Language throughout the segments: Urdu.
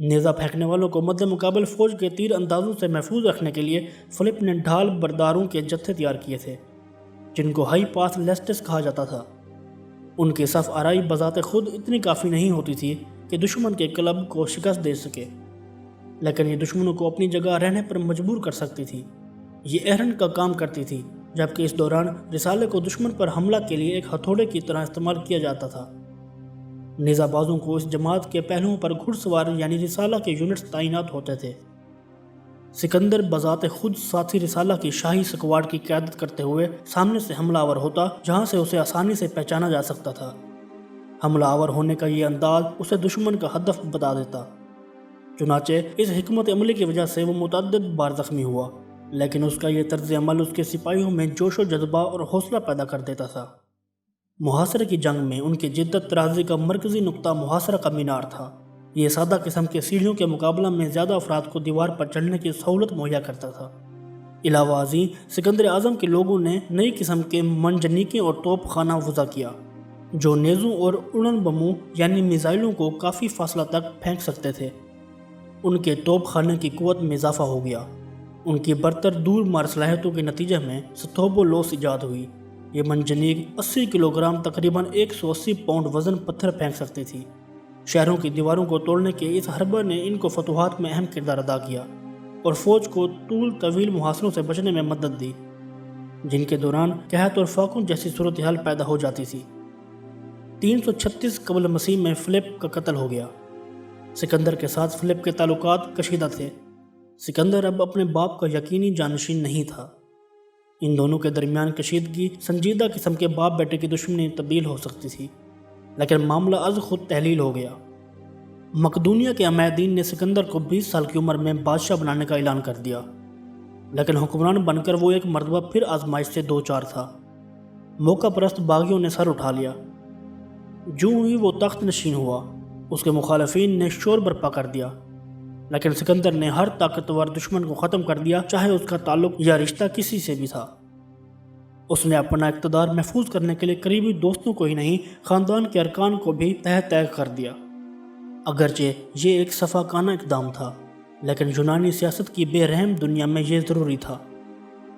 نیزہ پھینکنے والوں کو مد مقابل فوج کے تیر اندازوں سے محفوظ رکھنے کے لیے فلپ نے ڈھال برداروں کے جتھے تیار کیے تھے جن کو ہائی پاس لیسٹس کہا جاتا تھا۔ ان کی صف آرائی بذات خود اتنی کافی نہیں ہوتی تھی کہ دشمن کے کلب کو شکست دے سکے، لیکن یہ دشمنوں کو اپنی جگہ رہنے پر مجبور کر سکتی تھی۔ یہ ایرن کا کام کرتی تھی، جبکہ اس دوران رسالے کو دشمن پر حملہ کے لیے ایک ہتھوڑے کی طرح استعمال کیا جاتا تھا۔ نیزہ بازوں کو اس جماعت کے پہلوؤں پر گھڑ سوار یعنی رسالہ کے یونٹس تعینات ہوتے تھے۔ سکندر بذات خود ساتھی رسالہ کی شاہی سکواڈ کی قیادت کرتے ہوئے سامنے سے حملہ آور ہوتا، جہاں سے اسے آسانی سے پہچانا جا سکتا تھا۔ حملہ آور ہونے کا یہ انداز اسے دشمن کا ہدف بتا دیتا۔ چنانچہ اس حکمت عملی کی وجہ سے وہ متعدد بار زخمی ہوا، لیکن اس کا یہ طرز عمل اس کے سپاہیوں میں جوش و جذبہ اور حوصلہ پیدا کر دیتا تھا۔ محاصرے کی جنگ میں ان کی جدت طرازی کا مرکزی نقطہ محاصرہ کا مینار تھا۔ یہ سادہ قسم کے سیڑھیوں کے مقابلہ میں زیادہ افراد کو دیوار پر چڑھنے کی سہولت مہیا کرتا تھا۔ علاوہ ازیں سکندر اعظم کے لوگوں نے نئی قسم کے منجنیقیں اور توپ خانہ وضع کیا جو نیزوں اور اڑن بموں یعنی میزائلوں کو کافی فاصلہ تک پھینک سکتے تھے۔ ان کے توپ خانے کی قوت میں اضافہ ہو گیا۔ ان کی برتر دور مار صلاحیتوں کے نتیجے میں ستوبولوس ایجاد ہوئی۔ یہ منجنیق 80 کلوگرام تقریباً 180 پاؤنڈ وزن پتھر پھینک سکتی تھی۔ شہروں کی دیواروں کو توڑنے کے اس حربہ نے ان کو فتوحات میں اہم کردار ادا کیا اور فوج کو طول طویل محاصروں سے بچنے میں مدد دی، جن کے دوران قحط اور فاقوں جیسی صورتحال پیدا ہو جاتی تھی۔ 336 قبل مسیح میں فلپ کا قتل ہو گیا۔ سکندر کے ساتھ فلپ کے تعلقات کشیدہ تھے۔ سکندر اب اپنے باپ کا یقینی جانشین نہیں تھا۔ ان دونوں کے درمیان کشیدگی سنجیدہ قسم کے باپ بیٹے کی دشمنی تبدیل ہو سکتی تھی، لیکن معاملہ از خود تحلیل ہو گیا۔ مقدونیہ کے عمائدین نے سکندر کو 20 سال کی عمر میں بادشاہ بنانے کا اعلان کر دیا، لیکن حکمران بن کر وہ ایک مرتبہ پھر آزمائش سے دوچار تھا۔ موقع پرست باغیوں نے سر اٹھا لیا۔ جو ہی وہ تخت نشین ہوا، اس کے مخالفین نے شور برپا کر دیا، لیکن سکندر نے ہر طاقتور دشمن کو ختم کر دیا، چاہے اس کا تعلق یا رشتہ کسی سے بھی تھا۔ اس نے اپنا اقتدار محفوظ کرنے کے لیے قریبی دوستوں کو ہی نہیں، خاندان کے ارکان کو بھی تہہ تیگ کر دیا۔ اگرچہ یہ ایک صفاقانہ اقدام تھا، لیکن یونانی سیاست کی بے رحم دنیا میں یہ ضروری تھا۔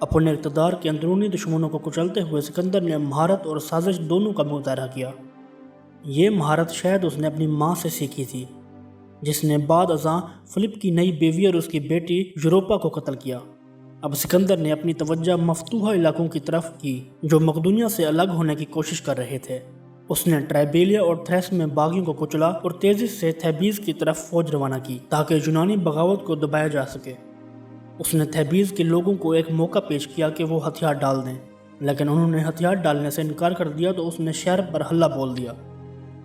اپنے اقتدار کے اندرونی دشمنوں کو کچلتے ہوئے سکندر نے مہارت اور سازش دونوں کا مظاہرہ کیا۔ یہ مہارت شاید اس نے اپنی ماں سے سیکھی تھی، جس نے بعد ازاں فلپ کی نئی بیوی اور اس کی بیٹی یوروپا کو قتل کیا۔ اب سکندر نے اپنی توجہ مفتوحہ علاقوں کی طرف کی جو مقدونیہ سے الگ ہونے کی کوشش کر رہے تھے۔ اس نے ٹرائبیلیا اور تھریس میں باغیوں کو کچلا اور تیزی سے تھیبیز کی طرف فوج روانہ کی تاکہ یونانی بغاوت کو دبایا جا سکے۔ اس نے تھیبیز کے لوگوں کو ایک موقع پیش کیا کہ وہ ہتھیار ڈال دیں، لیکن انہوں نے ہتھیار ڈالنے سے انکار کر دیا تو اس نے شہر پر حملہ بول دیا،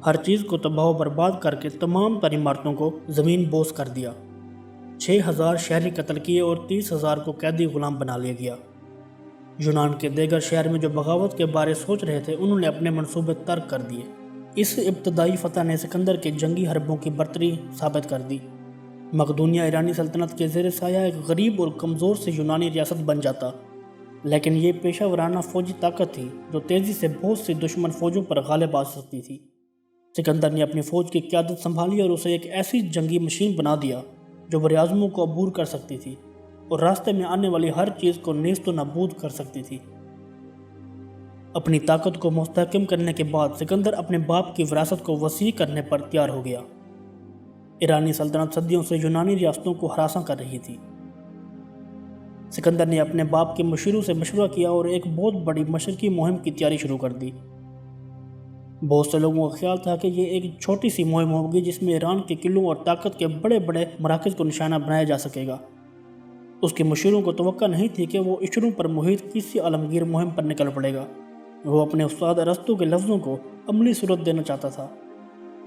ہر چیز کو تباہ و برباد کر کے تمام تر عمارتوں کو زمین بوس کر دیا۔ 6000 شہری قتل کیے اور 30,000 کو قیدی غلام بنا لیا گیا۔ یونان کے دیگر شہر میں جو بغاوت کے بارے سوچ رہے تھے، انہوں نے اپنے منصوبے ترک کر دیے۔ اس ابتدائی فتح نے سکندر کے جنگی حربوں کی برتری ثابت کر دی۔ مقدونیہ ایرانی سلطنت کے زیر سایہ ایک غریب اور کمزور سے یونانی ریاست بن جاتا، لیکن یہ پیشہ ورانہ فوجی طاقت تھی جو تیزی سے بہت سی دشمن فوجوں پر غالب آ سکتی تھی۔ سکندر نے اپنی فوج کی قیادت سنبھالی اور اسے ایک ایسی جنگی مشین بنا دیا جو براعظموں کو عبور کر سکتی تھی اور راستے میں آنے والی ہر چیز کو نیست و نابود کر سکتی تھی۔ اپنی طاقت کو مستحکم کرنے کے بعد سکندر اپنے باپ کی وراثت کو وسیع کرنے پر تیار ہو گیا۔ ایرانی سلطنت صدیوں سے یونانی ریاستوں کو ہراساں کر رہی تھی۔ سکندر نے اپنے باپ کے مشیروں سے مشورہ کیا اور ایک بہت بڑی مشرقی مہم کی تیاری شروع کر دی۔ بہت سے لوگوں کا خیال تھا کہ یہ ایک چھوٹی سی مہم ہوگی جس میں ایران کے قلعوں اور طاقت کے بڑے بڑے مراکز کو نشانہ بنایا جا سکے گا۔ اس کے مشیروں کو توقع نہیں تھی کہ وہ عشروں پر محیط کسی عالمگیر مہم پر نکل پڑے گا۔ وہ اپنے استاد ارسطو کے لفظوں کو عملی صورت دینا چاہتا تھا،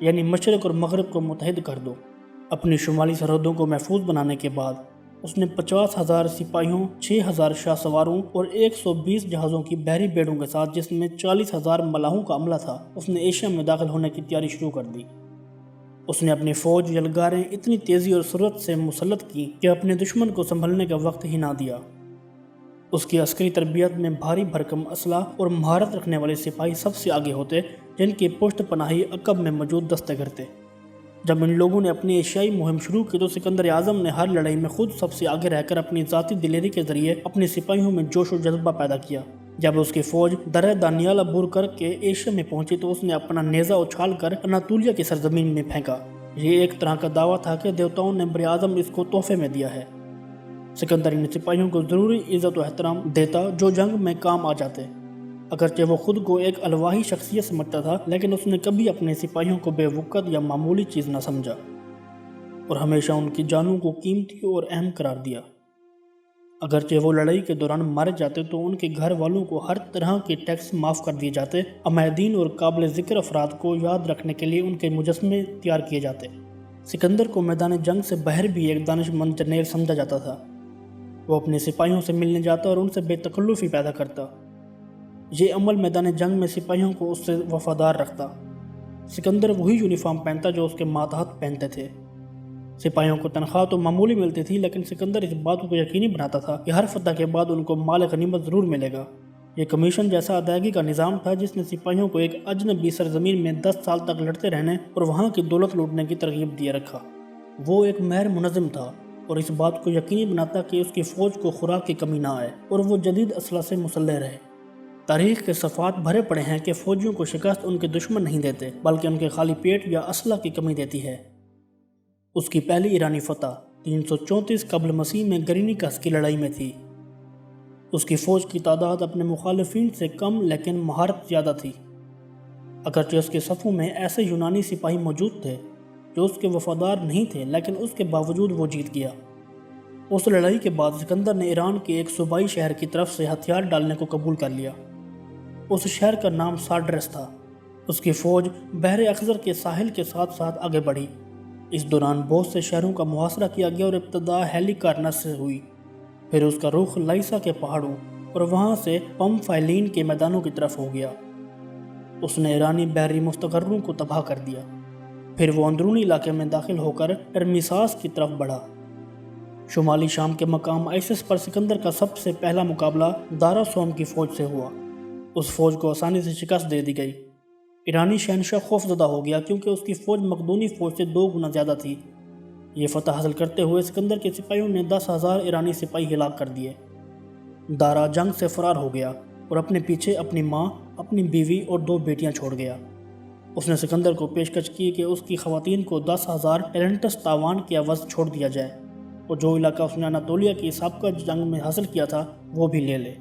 یعنی مشرق اور مغرب کو متحد کر دو۔ اپنی شمالی سرحدوں کو محفوظ بنانے کے بعد اس نے 50,000 سپاہیوں، 6,000 شاہ سواروں اور 120 جہازوں کی بحری بیڑوں کے ساتھ، جس میں 40,000 ملاحوں کا عملہ تھا، اس نے ایشیا میں داخل ہونے کی تیاری شروع کر دی۔ اس نے اپنی فوج یلغاریں اتنی تیزی اور سرعت سے مسلط کی کہ اپنے دشمن کو سنبھلنے کا وقت ہی نہ دیا۔ اس کی عسکری تربیت میں بھاری بھرکم اسلحہ اور مہارت رکھنے والے سپاہی سب سے آگے ہوتے، جن کی پشت پناہی عقب میں موجود دستے گھر تھے۔ جب ان لوگوں نے اپنی ایشیائی مہم شروع کی تو سکندر اعظم نے ہر لڑائی میں خود سب سے آگے رہ کر اپنی ذاتی دلیری کے ذریعے اپنے سپاہیوں میں جوش و جذبہ پیدا کیا۔ جب اس کی فوج درہ دانیال عبور کر کے ایشیا میں پہنچی تو اس نے اپنا نیزہ اچھال کر اناطولیہ کی سرزمین میں پھینکا۔ یہ ایک طرح کا دعویٰ تھا کہ دیوتاؤں نے بر اعظم اس کو تحفے میں دیا ہے۔ سکندر ان سپاہیوں کو ضروری عزت و احترام دیتا جو جنگ میں کام آ جاتے۔ اگرچہ وہ خود کو ایک الواحی شخصیت سمجھتا تھا، لیکن اس نے کبھی اپنے سپاہیوں کو بے وقت یا معمولی چیز نہ سمجھا اور ہمیشہ ان کی جانوں کو قیمتی اور اہم قرار دیا۔ اگرچہ وہ لڑائی کے دوران مارے جاتے تو ان کے گھر والوں کو ہر طرح کے ٹیکس معاف کر دیے جاتے۔ عمائدین اور قابل ذکر افراد کو یاد رکھنے کے لیے ان کے مجسمے تیار کیے جاتے۔ سکندر کو میدان جنگ سے باہر بھی ایک دانش مند جرنیل سمجھا جاتا تھا۔ وہ اپنے سپاہیوں سے ملنے جاتا اور ان سے بے تکلفی پیدا کرتا۔ یہ عمل میدان جنگ میں سپاہیوں کو اس سے وفادار رکھتا۔ سکندر وہی یونیفارم پہنتا جو اس کے ماتحت پہنتے تھے۔ سپاہیوں کو تنخواہ تو معمولی ملتی تھی، لیکن سکندر اس بات کو یقینی بناتا تھا کہ ہر فتح کے بعد ان کو مال غنیمت ضرور ملے گا۔ یہ کمیشن جیسا ادائیگی کا نظام تھا جس نے سپاہیوں کو ایک اجنبی سرزمین میں 10 سال تک لڑتے رہنے اور وہاں کی دولت لوٹنے کی ترغیب دیے رکھا۔ وہ ایک ماہر منظم تھا اور اس بات کو یقینی بناتا کہ اس کی فوج کو خوراک کی کمی نہ آئے اور وہ جدید اسلحہ سے مسلح رہے۔ تاریخ کے صفحات بھرے پڑے ہیں کہ فوجیوں کو شکست ان کے دشمن نہیں دیتے بلکہ ان کے خالی پیٹ یا اسلحہ کی کمی دیتی ہے۔ اس کی پہلی ایرانی فتح 334 قبل مسیح میں گرینیکس کی لڑائی میں تھی۔ اس کی فوج کی تعداد اپنے مخالفین سے کم لیکن مہارت زیادہ تھی۔ اگرچہ اس کے صفوں میں ایسے یونانی سپاہی موجود تھے جو اس کے وفادار نہیں تھے، لیکن اس کے باوجود وہ جیت گیا۔ اس لڑائی کے بعد سکندر نے ایران کے ایک صوبائی شہر کی طرف سے ہتھیار ڈالنے کو قبول کر لیا۔ اس شہر کا نام سارڈرس تھا۔ اس کی فوج بحر اخضر کے ساحل کے ساتھ ساتھ آگے بڑھی۔ اس دوران بہت سے شہروں کا محاصرہ کیا گیا اور ابتدا ہیلیکارنس سے ہوئی، پھر اس کا رخ لائسا کے پہاڑوں اور وہاں سے پمفائلین کے میدانوں کی طرف ہو گیا۔ اس نے ایرانی بحری مستقروں کو تباہ کر دیا۔ پھر وہ اندرونی علاقے میں داخل ہو کر ٹرمیساس کی طرف بڑھا۔ شمالی شام کے مقام آئسس پر سکندر کا سب سے پہلا مقابلہ دارا سوم کی فوج سے ہوا۔ اس فوج کو آسانی سے شکست دے دی گئی۔ ایرانی شہنشاہ خوف زدہ ہو گیا کیونکہ اس کی فوج مقدونی فوج سے 2 گنا زیادہ تھی۔ یہ فتح حاصل کرتے ہوئے سکندر کے سپاہیوں نے 10,000 ایرانی سپاہی ہلاک کر دیے۔ دارا جنگ سے فرار ہو گیا اور اپنے پیچھے اپنی ماں، اپنی بیوی اور 2 بیٹیاں چھوڑ گیا۔ اس نے سکندر کو پیشکش کی کہ اس کی خواتین کو 10,000 ٹیلنٹس تاوان کے عوض چھوڑ دیا جائے اور جو علاقہ اس نے اناطولیہ کی سابقہ جنگ میں حاصل کیا تھا وہ بھی لے لے۔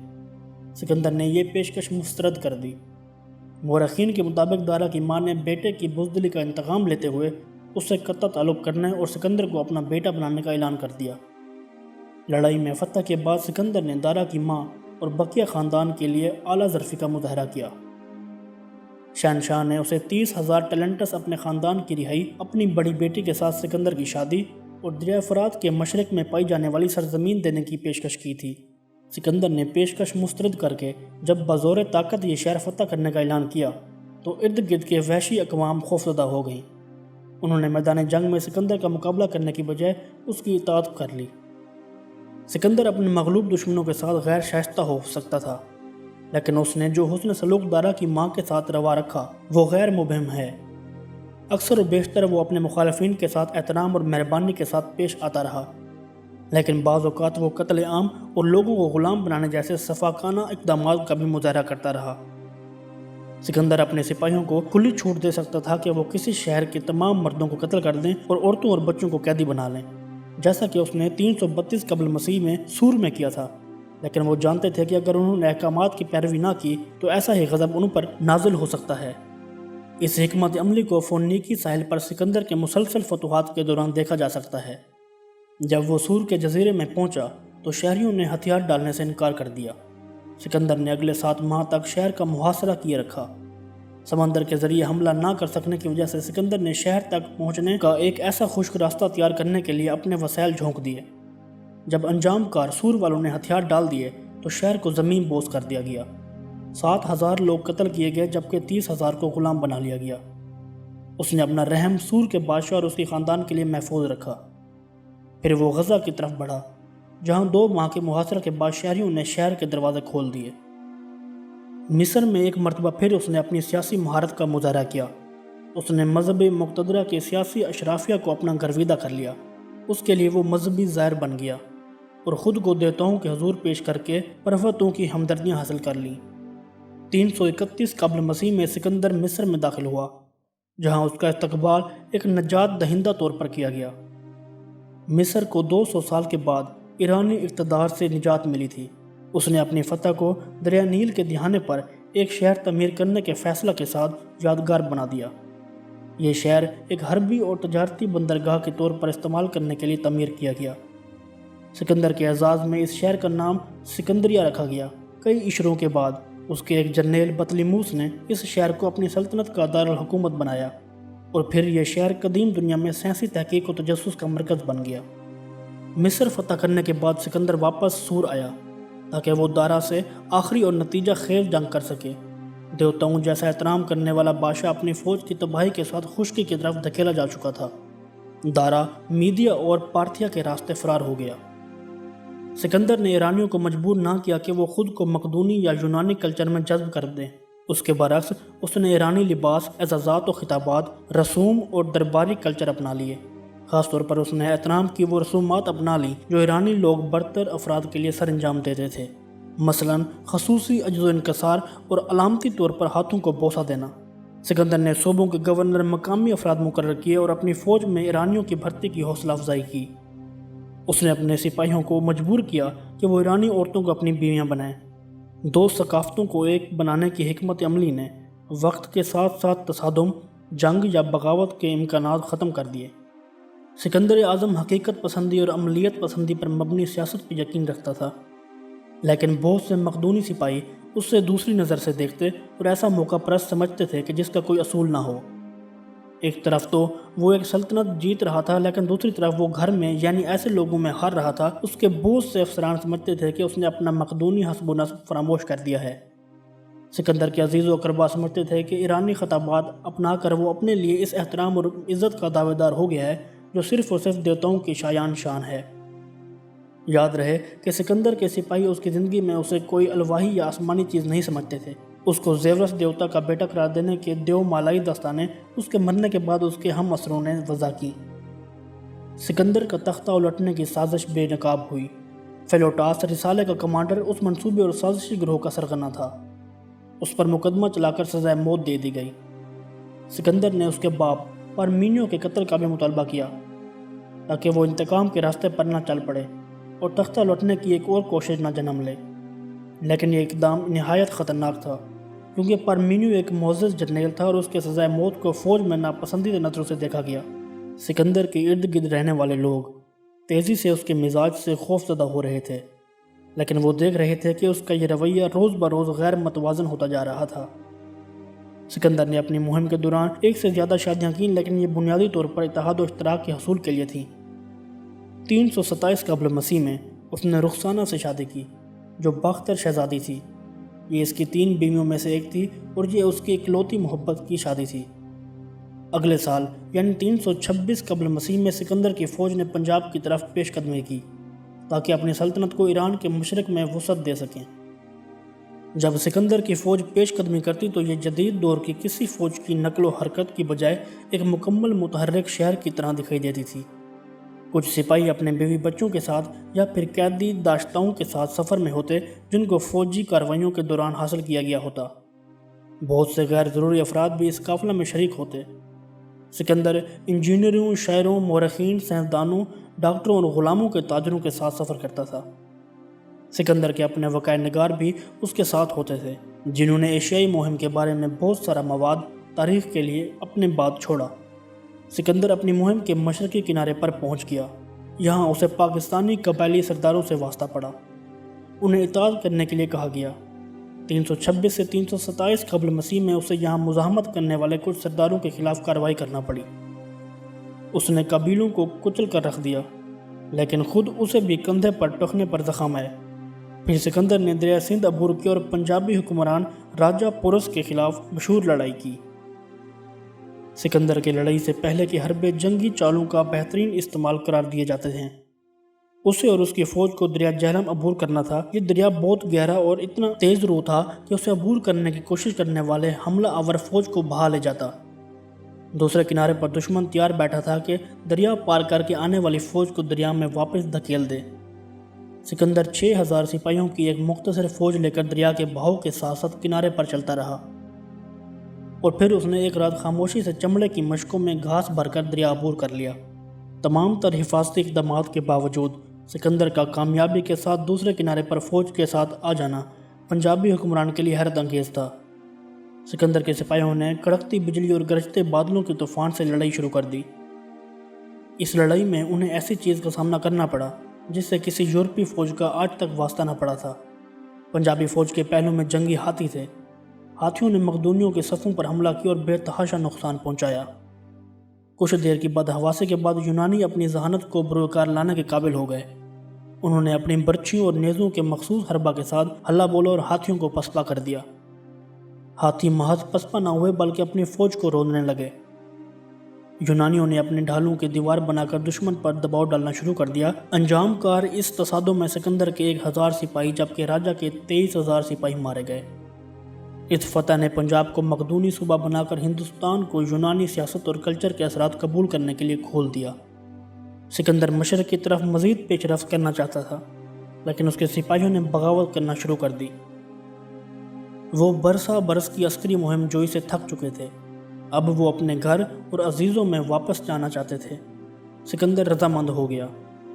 سکندر نے یہ پیشکش مسترد کر دی۔ مورخین کے مطابق دارا کی ماں نے بیٹے کی بزدلی کا انتقام لیتے ہوئے اس سے قطع تعلق کرنے اور سکندر کو اپنا بیٹا بنانے کا اعلان کر دیا۔ لڑائی میں فتح کے بعد سکندر نے دارا کی ماں اور بقیہ خاندان کے لیے اعلیٰ ظرفی کا مظاہرہ کیا۔ شہنشاہ نے اسے 30,000 ٹیلنٹس، اپنے خاندان کی رہائی، اپنی بڑی بیٹی کے ساتھ سکندر کی شادی اور دریائے فرات کے مشرق میں پائی جانے والی سرزمین دینے کی پیشکش کی تھی۔ سکندر نے پیشکش مسترد کر کے جب بزور طاقت یہ شہر فتح کرنے کا اعلان کیا تو ارد گرد کے وحشی اقوام خوفزدہ ہو گئیں۔ انہوں نے میدان جنگ میں سکندر کا مقابلہ کرنے کی بجائے اس کی اطاعت کر لی۔ سکندر اپنے مغلوب دشمنوں کے ساتھ غیر شائستہ ہو سکتا تھا، لیکن اس نے جو حسن سلوک دارا کی ماں کے ساتھ روا رکھا وہ غیر مبہم ہے۔ اکثر و بیشتر وہ اپنے مخالفین کے ساتھ احترام اور مہربانی کے ساتھ پیش آتا رہا، لیکن بعض اوقات وہ قتل عام اور لوگوں کو غلام بنانے جیسے سفاکانہ اقدامات کا بھی مظاہرہ کرتا رہا۔ سکندر اپنے سپاہیوں کو کھلی چھوٹ دے سکتا تھا کہ وہ کسی شہر کے تمام مردوں کو قتل کر دیں اور عورتوں اور بچوں کو قیدی بنا لیں، جیسا کہ اس نے 332 قبل مسیح میں سور میں کیا تھا، لیکن وہ جانتے تھے کہ اگر انہوں نے احکامات کی پیروی نہ کی تو ایسا ہی غضب ان پر نازل ہو سکتا ہے۔ اس حکمت عملی کو فونیکی ساحل پر سکندر کے مسلسل فتوحات کے دوران دیکھا جا سکتا ہے۔ جب وہ سور کے جزیرے میں پہنچا تو شہریوں نے ہتھیار ڈالنے سے انکار کر دیا۔ سکندر نے اگلے 7 ماہ تک شہر کا محاصرہ کیے رکھا۔ سمندر کے ذریعے حملہ نہ کر سکنے کی وجہ سے سکندر نے شہر تک پہنچنے کا ایک ایسا خشک راستہ تیار کرنے کے لیے اپنے وسائل جھونک دیے۔ جب انجام کار سور والوں نے ہتھیار ڈال دیے تو شہر کو زمین بوس کر دیا گیا۔ 7,000 لوگ قتل کیے گئے جبکہ 30,000 کو غلام بنا لیا گیا۔ اس نے اپنا رحم سور کے بادشاہ اور اس کے خاندان کے لیے محفوظ رکھا۔ پھر وہ غزہ کی طرف بڑھا، جہاں 2 ماہ کے محاصرہ کے بعد شہریوں نے شہر کے دروازے کھول دیے۔ مصر میں ایک مرتبہ پھر اس نے اپنی سیاسی مہارت کا مظاہرہ کیا۔ اس نے مذہب مقتدرہ کے سیاسی اشرافیہ کو اپنا گرویدہ کر لیا۔ اس کے لیے وہ مذہبی زائر بن گیا اور خود کو دیوتاؤں کے حضور پیش کر کے پروتوں کی ہمدردیاں حاصل کر لیں۔ 331 قبل مسیح میں سکندر مصر میں داخل ہوا، جہاں اس کا استقبال ایک نجات دہندہ طور پر کیا گیا۔ مصر کو 200 سال کے بعد ایرانی اقتدار سے نجات ملی تھی۔ اس نے اپنی فتح کو دریا نیل کے دہانے پر ایک شہر تعمیر کرنے کے فیصلہ کے ساتھ یادگار بنا دیا۔ یہ شہر ایک حربی اور تجارتی بندرگاہ کے طور پر استعمال کرنے کے لیے تعمیر کیا گیا۔ سکندر کے اعزاز میں اس شہر کا نام سکندریہ رکھا گیا۔ کئی عشروں کے بعد اس کے ایک جرنیل بطلیموس نے اس شہر کو اپنی سلطنت کا دارالحکومت بنایا، اور پھر یہ شہر قدیم دنیا میں سائنسی تحقیق و تجسس کا مرکز بن گیا۔ مصر فتح کرنے کے بعد سکندر واپس سور آیا تاکہ وہ دارا سے آخری اور نتیجہ خیز جنگ کر سکے۔ دیوتاؤں جیسا احترام کرنے والا بادشاہ اپنی فوج کی تباہی کے ساتھ خشکی کی طرف دھکیلا جا چکا تھا۔ دارا میدیا اور پارتھیا کے راستے فرار ہو گیا۔ سکندر نے ایرانیوں کو مجبور نہ کیا کہ وہ خود کو مقدونی یا یونانی کلچر میں جذب کر دیں۔ اس کے برعکس اس نے ایرانی لباس، اعزازات و خطابات، رسوم اور درباری کلچر اپنا لیے۔ خاص طور پر اس نے احترام کی وہ رسومات اپنا لی جو ایرانی لوگ برتر افراد کے لیے سر انجام دیتے تھے، مثلاً خصوصی عجز و انکسار اور علامتی طور پر ہاتھوں کو بوسہ دینا۔ سکندر نے صوبوں کے گورنر مقامی افراد مقرر کیے اور اپنی فوج میں ایرانیوں کی بھرتی کی حوصلہ افزائی کی۔ اس نے اپنے سپاہیوں کو مجبور کیا کہ وہ ایرانی عورتوں کو اپنی بیویاں بنائیں۔ دو ثقافتوں کو ایک بنانے کی حکمت عملی نے وقت کے ساتھ ساتھ تصادم، جنگ یا بغاوت کے امکانات ختم کر دیے۔ سکندر اعظم حقیقت پسندی اور عملیت پسندی پر مبنی سیاست پر یقین رکھتا تھا، لیکن بہت سے مقدونی سپاہی اس سے دوسری نظر سے دیکھتے اور ایسا موقع پرست سمجھتے تھے کہ جس کا کوئی اصول نہ ہو۔ ایک طرف تو وہ ایک سلطنت جیت رہا تھا، لیکن دوسری طرف وہ گھر میں یعنی ایسے لوگوں میں ہار رہا تھا۔ اس کے بہت سے افسران سمجھتے تھے کہ اس نے اپنا مقدونی حسب و نسب فراموش کر دیا ہے۔ سکندر کے عزیز و اقربا سمجھتے تھے کہ ایرانی خطابات اپنا کر وہ اپنے لیے اس احترام اور عزت کا دعوے دار ہو گیا ہے جو صرف اور صرف دیوتاؤں کی شایان شان ہے۔ یاد رہے کہ سکندر کے سپاہی اس کی زندگی میں اسے کوئی الواحی یا آسمانی چیز نہیں سمجھتے تھے۔ اس کو زیورس دیوتا کا بیٹا قرار دینے کے دیو مالائی داستانیں اس کے مرنے کے بعد اس کے ہم عصروں نے وضع کی۔ سکندر کا تختہ الٹنے کی سازش بے نقاب ہوئی۔ فیلوٹاس رسالے کا کمانڈر اس منصوبے اور سازشی گروہ کا سرغنہ تھا۔ اس پر مقدمہ چلا کر سزائے موت دے دی گئی۔ سکندر نے اس کے باپ پارمینیو کے قتل کا بھی مطالبہ کیا تاکہ وہ انتقام کے راستے پر نہ چل پڑے اور تختہ لوٹنے کی ایک اور کوشش نہ جنم لے، لیکن یہ اقدام نہایت خطرناک تھا کیونکہ پارمینیو ایک معزز جرنیل تھا اور اس کے سزائے موت کو فوج میں ناپسندیدہ نظروں سے دیکھا گیا۔ سکندر کے ارد گرد رہنے والے لوگ تیزی سے اس کے مزاج سے خوف زدہ ہو رہے تھے، لیکن وہ دیکھ رہے تھے کہ اس کا یہ رویہ روز بروز غیر متوازن ہوتا جا رہا تھا۔ سکندر نے اپنی مہم کے دوران ایک سے زیادہ شادیاں کیں، لیکن یہ بنیادی طور پر اتحاد و اشتراک کے حصول کے لیے تھیں۔ 327 قبل مسیح میں اس نے رخسانہ سے شادی کی جو باختر شہزادی تھی۔ یہ اس کی 3 بیویوں میں سے ایک تھی اور یہ اس کی اکلوتی محبت کی شادی تھی۔ اگلے سال یعنی 326 قبل مسیح میں سکندر کی فوج نے پنجاب کی طرف پیش قدمی کی تاکہ اپنی سلطنت کو ایران کے مشرق میں وسعت دے سکیں۔ جب سکندر کی فوج پیش قدمی کرتی تو یہ جدید دور کی کسی فوج کی نقل و حرکت کی بجائے ایک مکمل متحرک شہر کی طرح دکھائی دیتی تھی۔ کچھ سپاہی اپنے بیوی بچوں کے ساتھ یا پھر قیدی داشتاؤں کے ساتھ سفر میں ہوتے جن کو فوجی کارروائیوں کے دوران حاصل کیا گیا ہوتا۔ بہت سے غیر ضروری افراد بھی اس قافلہ میں شریک ہوتے۔ سکندر انجینئروں، شاعروں، مورخین، سائنسدانوں، ڈاکٹروں اور غلاموں کے تاجروں کے ساتھ سفر کرتا تھا۔ سکندر کے اپنے وقائع نگار بھی اس کے ساتھ ہوتے تھے جنہوں نے ایشیائی مہم کے بارے میں بہت سارا مواد تاریخ کے لیے اپنے بعد چھوڑا۔ سکندر اپنی مہم کے مشرقی کنارے پر پہنچ گیا۔ یہاں اسے پاکستانی قبائلی سرداروں سے واسطہ پڑا۔ انہیں اطاعت کرنے کے لیے کہا گیا۔ 326 سے 327 قبل مسیح میں اسے یہاں مزاحمت کرنے والے کچھ سرداروں کے خلاف کارروائی کرنا پڑی۔ اس نے قبیلوں کو کچل کر رکھ دیا، لیکن خود اسے بھی کندھے پر ٹخنے پر زخم آئے۔ پھر سکندر نے دریا سندھ عبور کیا اور پنجابی حکمران راجہ پورس کے خلاف مشہور لڑائی کی۔ سکندر کی لڑائی سے پہلے کے حربے جنگی چالوں کا بہترین استعمال قرار دیے جاتے ہیں۔ اسے اور اس کی فوج کو دریا جہلم عبور کرنا تھا۔ یہ دریا بہت گہرا اور اتنا تیز رو تھا کہ اسے عبور کرنے کی کوشش کرنے والے حملہ آور فوج کو بہا لے جاتا۔ دوسرے کنارے پر دشمن تیار بیٹھا تھا کہ دریا پار کر کے آنے والی فوج کو دریا میں واپس دھکیل دے۔ سکندر 6000 سپاہیوں کی ایک مختصر فوج لے کر دریا کے بہاؤ کے ساتھ ساتھ کنارے پر چلتا رہا، اور پھر اس نے ایک رات خاموشی سے چمڑے کی مشکوں میں گھاس بھر کر دریا عبور کر لیا۔ تمام تر حفاظتی اقدامات کے باوجود سکندر کا کامیابی کے ساتھ دوسرے کنارے پر فوج کے ساتھ آ جانا پنجابی حکمران کے لیے حیرت انگیز تھا۔ سکندر کے سپاہیوں نے کڑکتی بجلی اور گرجتے بادلوں کے طوفان سے لڑائی شروع کر دی۔ اس لڑائی میں انہیں ایسی چیز کا سامنا کرنا پڑا جس سے کسی یورپی فوج کا آج تک واسطہ نہ پڑا تھا۔ پنجابی فوج کے پہلوں میں جنگی ہاتھی تھے۔ ہاتھیوں نے مقدونیوں کے صفوں پر حملہ کیا اور بے تحاشا نقصان پہنچایا۔ کچھ دیر کی بدحواسی کے بعد یونانی اپنی ذہانت کو بروکار لانے کے قابل ہو گئے۔ انہوں نے اپنی برچھیوں اور نیزوں کے مخصوص حربہ کے ساتھ ہلا بولا اور ہاتھیوں کو پسپا کر دیا۔ ہاتھی محض پسپا نہ ہوئے بلکہ اپنی فوج کو رودنے لگے۔ یونانیوں نے اپنی ڈھالوں کی دیوار بنا کر دشمن پر دباؤ ڈالنا شروع کر دیا۔ انجام کار اس تصادم میں سکندر کے 1000 سپاہی جبکہ راجہ کے 23000 سپاہی مارے گئے۔ اس فتح نے پنجاب کو مقدونی صوبہ بنا کر ہندوستان کو یونانی سیاست اور کلچر کے اثرات قبول کرنے کے لیے کھول دیا۔ سکندر مشرق کی طرف مزید پیش رفت کرنا چاہتا تھا، لیکن اس کے سپاہیوں نے بغاوت کرنا شروع کر دی۔ وہ برس کی عسکری مہم جوئی سے تھک چکے تھے۔ اب وہ اپنے گھر اور عزیزوں میں واپس جانا چاہتے تھے۔ سکندر رضامند ہو گیا۔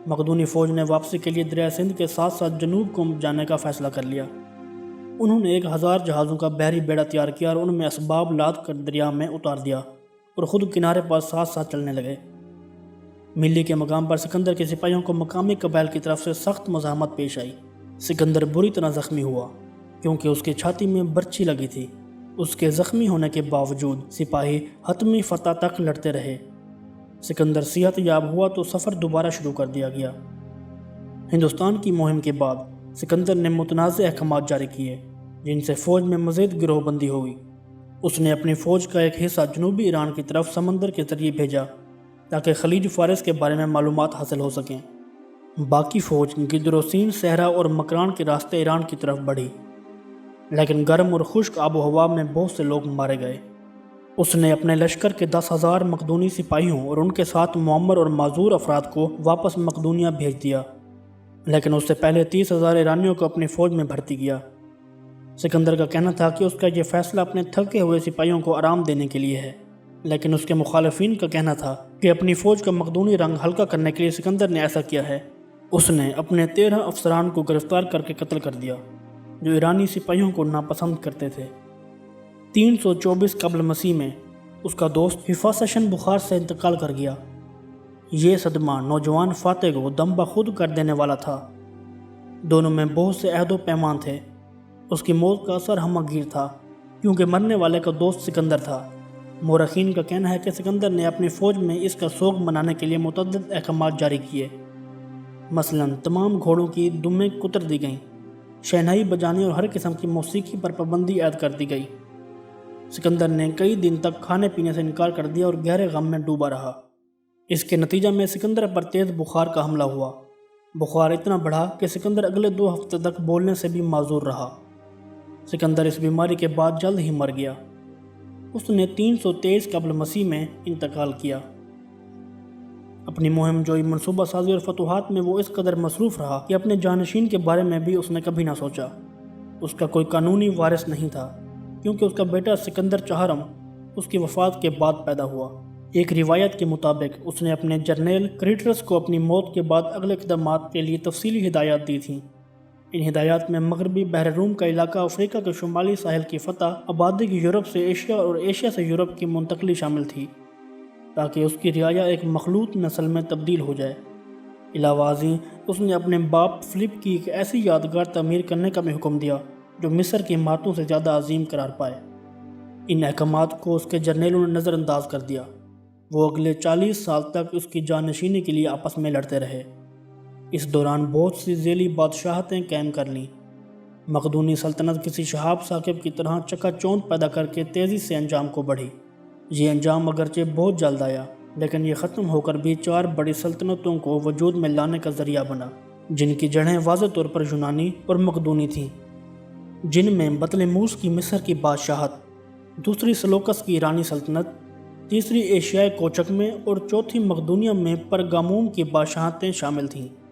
مقدونی فوج نے واپسی کے لیے دریائے سندھ کے ساتھ ساتھ جنوب کو جانے کا فیصلہ کر لیا۔ انہوں نے 1000 جہازوں کا بحری بیڑا تیار کیا اور ان میں اسباب لاد کر دریا میں اتار دیا اور خود کنارے پر ساتھ ساتھ چلنے لگے۔ ملی کے مقام پر سکندر کے سپاہیوں کو مقامی قبائل کی طرف سے سخت مزاحمت پیش آئی۔ سکندر بری طرح زخمی ہوا کیونکہ اس کی چھاتی میں برچھی لگی تھی۔ اس کے زخمی ہونے کے باوجود سپاہی حتمی فتح تک لڑتے رہے۔ سکندر صحت یاب ہوا تو سفر دوبارہ شروع کر دیا گیا۔ ہندوستان کی مہم کے بعد سکندر نے متنازع احکامات جاری کیے جن سے فوج میں مزید گروہ بندی ہوئی۔ اس نے اپنی فوج کا ایک حصہ جنوبی ایران کی طرف سمندر کے ذریعے بھیجا تاکہ خلیج فارس کے بارے میں معلومات حاصل ہو سکیں۔ باقی فوج گدروسین صحرا اور مکران کے راستے ایران کی طرف بڑھی، لیکن گرم اور خشک آب و ہوا میں بہت سے لوگ مارے گئے۔ اس نے اپنے لشکر کے 10,000 مقدونی سپاہیوں اور ان کے ساتھ معمر اور معذور افراد کو واپس مقدونیہ بھیج دیا، لیکن اس سے پہلے 30,000 ایرانیوں کو اپنی فوج میں بھرتی کیا۔ سکندر کا کہنا تھا کہ اس کا یہ فیصلہ اپنے تھکے ہوئے سپاہیوں کو آرام دینے کے لیے ہے، لیکن اس کے مخالفین کا کہنا تھا کہ اپنی فوج کا مقدونی رنگ ہلکا کرنے کے لیے سکندر نے ایسا کیا ہے۔ اس نے اپنے 13 افسران کو گرفتار کر کے قتل کر دیا جو ایرانی سپاہیوں کو ناپسند کرتے تھے۔ 324 قبل مسیح میں اس کا دوست حفاظشن بخار سے انتقال کر گیا۔ یہ صدمہ نوجوان فاتح کو دم بخود کر دینے والا تھا۔ دونوں میں بہت سے عہد و پیمان تھے۔ اس کی موت کا اثر ہمہ گیر تھا کیونکہ مرنے والے کا دوست سکندر تھا۔ مورخین کا کہنا ہے کہ سکندر نے اپنی فوج میں اس کا سوگ منانے کے لیے متعدد احکامات جاری کیے۔ مثلاً تمام گھوڑوں کی دمیں کتر دی گئیں، شہنائی بجانے اور ہر قسم کی موسیقی پر پابندی عائد کر دی گئی۔ سکندر نے کئی دن تک کھانے پینے سے انکار کر دیا اور گہرے غم میں ڈوبا رہا۔ اس کے نتیجہ میں سکندر پر تیز بخار کا حملہ ہوا۔ بخار اتنا بڑھا کہ سکندر اگلے 2 ہفتے تک بولنے سے بھی معذور رہا۔ سکندر اس بیماری کے بعد جلد ہی مر گیا۔ اس نے 323 قبل مسیح میں انتقال کیا۔ اپنی مہم جوئی منصوبہ سازی اور فتوحات میں وہ اس قدر مصروف رہا کہ اپنے جانشین کے بارے میں بھی اس نے کبھی نہ سوچا۔ اس کا کوئی قانونی وارث نہیں تھا کیونکہ اس کا بیٹا سکندر چہارم اس کی وفات کے بعد پیدا ہوا۔ ایک روایت کے مطابق اس نے اپنے جرنیل کریٹرس کو اپنی موت کے بعد اگلے اقدامات کے لیے تفصیلی ہدایات دی تھیں۔ ان ہدایات میں مغربی بحر روم کا علاقہ، افریقہ کے شمالی ساحل کی فتح، آبادی کی یورپ سے ایشیا اور ایشیا سے یورپ کی منتقلی شامل تھی تاکہ اس کی رعایا ایک مخلوط نسل میں تبدیل ہو جائے۔ علاوہ ازیں اس نے اپنے باپ فلپ کی ایک ایسی یادگار تعمیر کرنے کا بھی حکم دیا جو مصر کی عمارتوں سے زیادہ عظیم قرار پائے۔ ان احکامات کو اس کے جرنیلوں نے نظر انداز کر دیا۔ وہ اگلے 40 سال تک اس کی جانشینی کے لیے آپس میں لڑتے رہے۔ اس دوران بہت سی ذیلی بادشاہتیں قائم کر لیں۔ مقدونی سلطنت کسی شہاب ثاقب کی طرح چکا چوند پیدا کر کے تیزی سے انجام کو بڑھی۔ یہ انجام اگرچہ بہت جلد آیا، لیکن یہ ختم ہو کر بھی 4 بڑی سلطنتوں کو وجود میں لانے کا ذریعہ بنا، جن کی جڑیں واضح طور پر یونانی اور مقدونی تھیں، جن میں بطلمیوس کی مصر کی بادشاہت، دوسری سلوکس کی ایرانی سلطنت، تیسری ایشیائی کوچک میں اور چوتھی مقدونیہ میں پرگاموم کی بادشاہتیں شامل تھیں۔